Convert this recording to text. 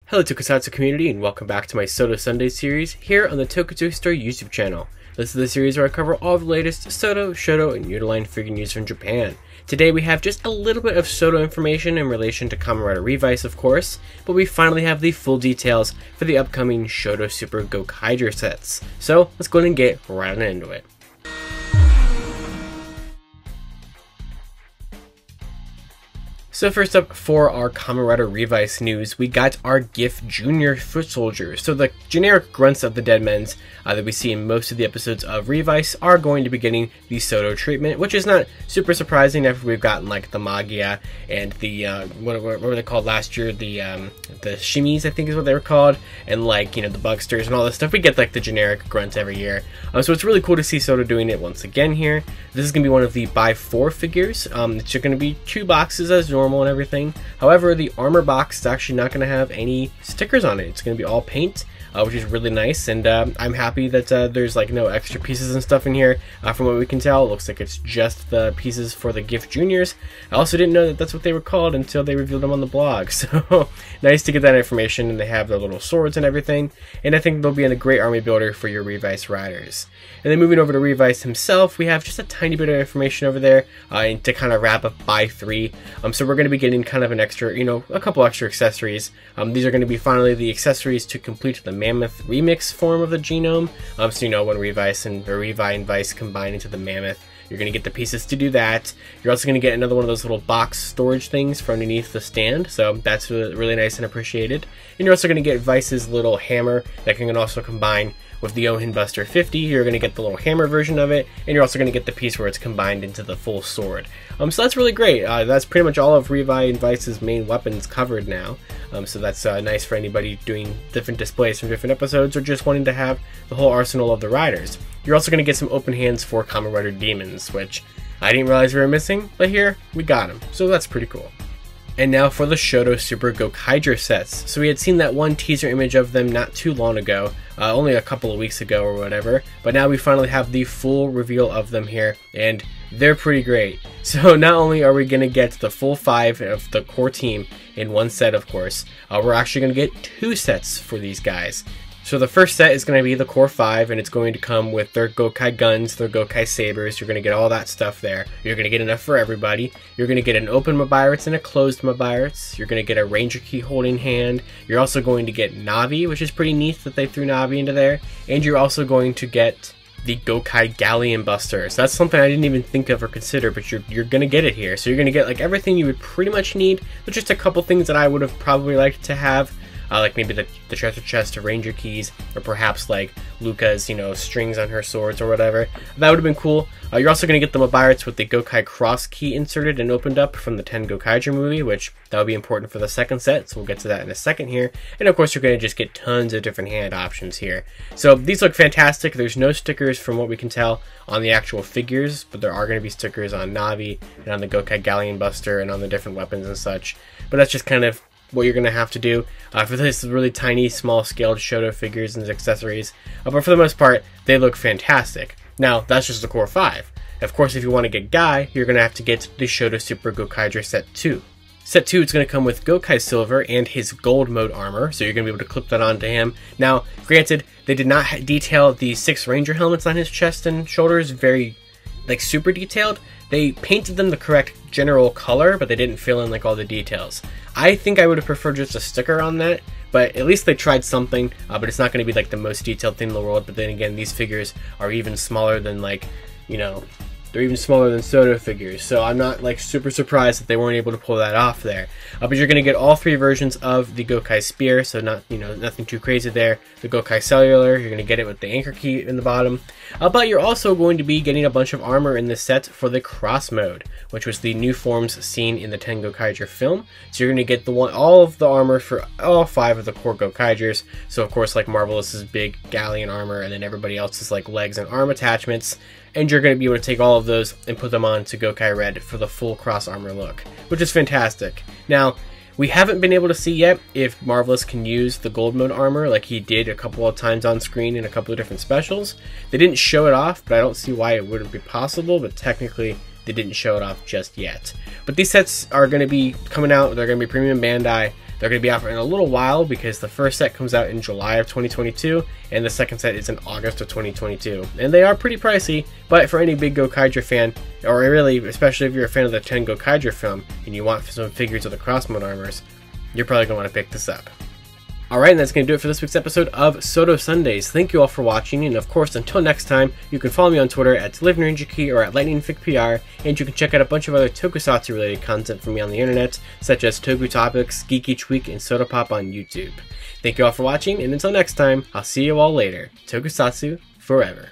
Hello Tokusatsu community and welcome back to my SODO Sunday series here on the Tokusatsu Store YouTube channel. This is the series where I cover all the latest SODO, SHODO, and Uterine figure news from Japan. Today we have just a little bit of SODO information in relation to Kamen Rider Revice, of course, but we finally have the full details for the upcoming SHODO Super Gokaiger Sets. So let's go ahead and get right on into it. So first up, for our Kamen Rider Revice news, we got our GIF Junior Foot Soldiers. So the generic grunts of the Deadmens that we see in most of the episodes of Revice are going to be getting the SODO treatment, which is not super surprising after we've gotten like the Magia and the, what were they called last year? The Shimis, I think is what they were called, and like, you know, the Bugsters and all this stuff. We get like the generic grunts every year. So it's really cool to see SODO doing it once again here. This is going to be one of the by 4 figures. It's going to be 2 boxes as normal and everything. However, the armor box is actually not going to have any stickers on it. It's going to be all paint, which is really nice, and I'm happy that there's like no extra pieces and stuff in here. From what we can tell, it looks like it's just the pieces for the GIF Juniors. I also didn't know that that's what they were called until they revealed them on the blog, so nice to get that information, and they have their little swords and everything, and I think they'll be in a great army builder for your Revice riders. And then moving over to Revice himself, we have just a tiny bit of information over there to kind of wrap up by 3. So we're going to be getting kind of an extra, you know, a couple extra accessories. These are going to be finally the accessories to complete the Mammoth remix form of the genome. So you know, when Revice and Revi and Vice combine into the Mammoth, you're going to get the pieces to do that. You're also going to get another one of those little box storage things for underneath the stand, so that's really nice and appreciated. And you're also going to get Vice's little hammer that can also combine with the Ohin Buster 50. You're going to get the little hammer version of it, and you're also going to get the piece where it's combined into the full sword. So that's really great. That's pretty much all of Revi and Vice's main weapons covered now. So that's nice for anybody doing different displays from different episodes or just wanting to have the whole arsenal of the riders. You're also going to get some open hands for Kamen Rider Demons, which I didn't realize we were missing, but here we got them. So that's pretty cool. And now for the SHODO Super Gokaiger Sets. So we had seen that one teaser image of them not too long ago, only a couple of weeks ago or whatever, but now we finally have the full reveal of them here, and they're pretty great. So not only are we going to get the full 5 of the core team in one set, of course, we're actually going to get 2 sets for these guys. So the first set is going to be the core 5, and it's going to come with their Gokai guns, their Gokai sabers. You're going to get all that stuff there. You're going to get enough for everybody. You're going to get an open Mabiritz and a closed Mabiritz. You're going to get a Ranger Key holding hand. You're also going to get Navi, which is pretty neat that they threw Navi into there. And you're also going to get the Gokai Galleon Buster. So that's something I didn't even think of or consider, but you're going to get it here. So you're going to get like everything you would pretty much need, but just a couple things that I would have probably liked to have. Like maybe the treasure chest of Ranger Keys, or perhaps like Luca's, you know, strings on her swords or whatever. That would have been cool. You're also going to get the Mabiritz with the Gokai Cross Key inserted and opened up from the 10 Gokaiger movie, which that would be important for the second set, so we'll get to that in a second here. And of course you're going to just get tons of different hand options here. So these look fantastic. There's no stickers from what we can tell on the actual figures, but there are going to be stickers on Navi and on the Gokai Galleon Buster and on the different weapons and such. But that's just kind of what you're going to have to do for this really tiny, small scaled SHODO figures and accessories. But for the most part, they look fantastic. Now, that's just the core 5. Of course, if you want to get Guy, you're going to have to get the SHODO Super Gokaiger Set 2. Set 2 is going to come with Gokai Silver and his gold mode armor, so you're going to be able to clip that onto him. Now, granted, they did not detail the 6 Ranger helmets on his chest and shoulders very, like, super detailed. They painted them the correct general color, but they didn't fill in like all the details. I think I would have preferred just a sticker on that, but at least they tried something, but it's not going to be like the most detailed thing in the world. But then again, these figures are even smaller than, like, you know, they're even smaller than SODO figures, so I'm not like super surprised that they weren't able to pull that off there. But you're going to get all 3 versions of the Gokai Spear, so not, you know, nothing too crazy there. The Gokai Cellular, you're going to get it with the anchor key in the bottom. But you're also going to be getting a bunch of armor in this set for the Cross Mode, which was the new forms seen in the 10 Gokaiger film. So you're going to get all of the armor for all 5 of the core Gokaigers. So of course, like Marvelous's big Galleon armor, and then everybody else's like legs and arm attachments. And you're going to be able to take all of those and put them on to Gokai Red for the full cross armor look, which is fantastic. Now, we haven't been able to see yet if Marvelous can use the gold mode armor like he did a couple of times on screen in a couple of different specials. They didn't show it off, but I don't see why it wouldn't be possible, but technically they didn't show it off just yet. But these sets are going to be coming out. They're going to be premium Bandai. They're going to be out in a little while because the first set comes out in July of 2022 and the second set is in August of 2022. And they are pretty pricey, but for any big Gokaiger fan, or really especially if you're a fan of the 10 Gokaiger film and you want some figures of the Crossmode armors, you're probably going to want to pick this up. Alright, and that's going to do it for this week's episode of SODO Sundays. Thank you all for watching, and of course, until next time, you can follow me on Twitter at LiveNinjaKey or at LightningFigPR, and you can check out a bunch of other Tokusatsu related content from me on the internet, such as Toku Topics, Geeky Tweak, and Soda Pop on YouTube. Thank you all for watching, and until next time, I'll see you all later. Tokusatsu forever.